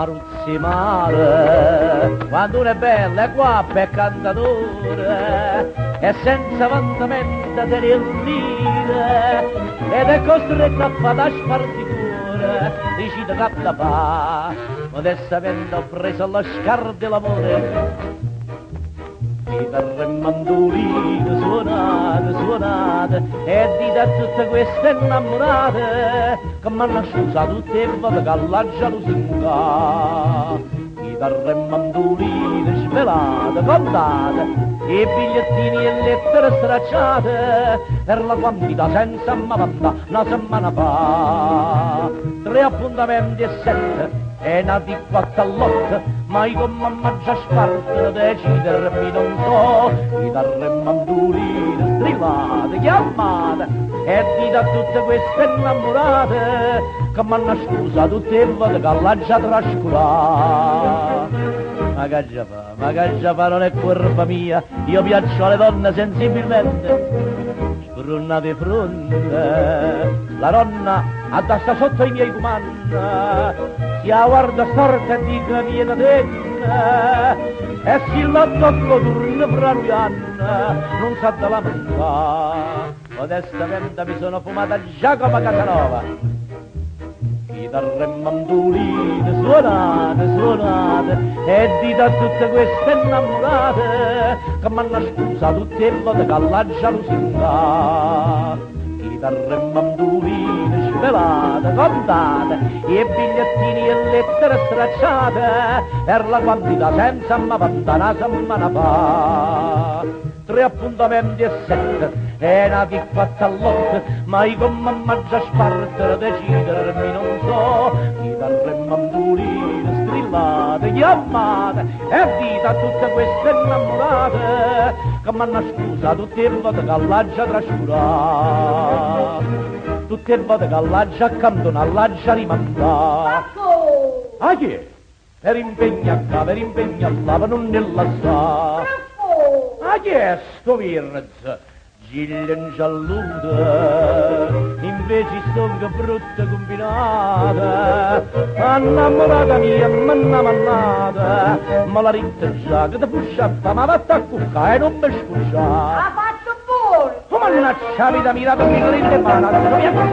Maruzzi male, quando uno è bello è guapo e cantatore, e senza vantamento te ne dire, ed è costretto a fare la spartitura, decide che da fa, modestamente ho preso lo scar dell'amore. Chitarre e mandoline suonate, e dite a tutte queste innamorate, che m'hanno scusato tutte e volte che la gelosia. Chitarre e mandoline svelate, cantate, e bigliettini e lettere stracciate, per la quantità senza mavanda una settimana fa. 3 appuntamenti e 7, e nati 4 all'otto, ma io con mamma già sparto decidermi non so. Chitarre e mandoline strillate, chiamate, e dite a tutte queste innamorate, che m'hanno scusa tutte le volte che l'ha già trascurata. Ma che già fa, non è colpa mia, io piaccio alle donne sensibilmente. Sprunate fronte, la donna addassa sotto i miei comandi, si guarda storta e dica viene dentro, e si la tocco turno fra lui non sa da lamentare. Modestamente mi sono fumata già come Casanova. Chitarre e mandoline suonate, e dite a tutte queste innamorate, che m'hanno scusa tutte le volte che la gelosia. Chitarre e mandoline svelate, cantate, e bigliettini e lettere stracciate, per la quantità senza mavanda una settimana fa. 3 appuntamenti e 7, e nati 4 all'otto, ma io con mamma già sparto decidermi non so. Chitarre e mandoline strillate, chiamate, e dite a tutte queste innamorate, che m'hanno scusa tutte le volte che l'ha già trascurata, tutte le volte che l'ha già accantonata, l'ha già rimandata. Ah, chi è? Per impegno qua, per impegno là, per non ne la sa. Ah, chi è sto Virz? Gillian gialluta, invece sono che brutta combinata, innamorata mia, mannata, ma la ritta già che ti pusciata, ma vatta a cuccare e non mi scusa. Ha fatto buono! Come mannaggia vita mia, mi rinde mano, non mi accorgo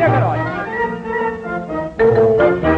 che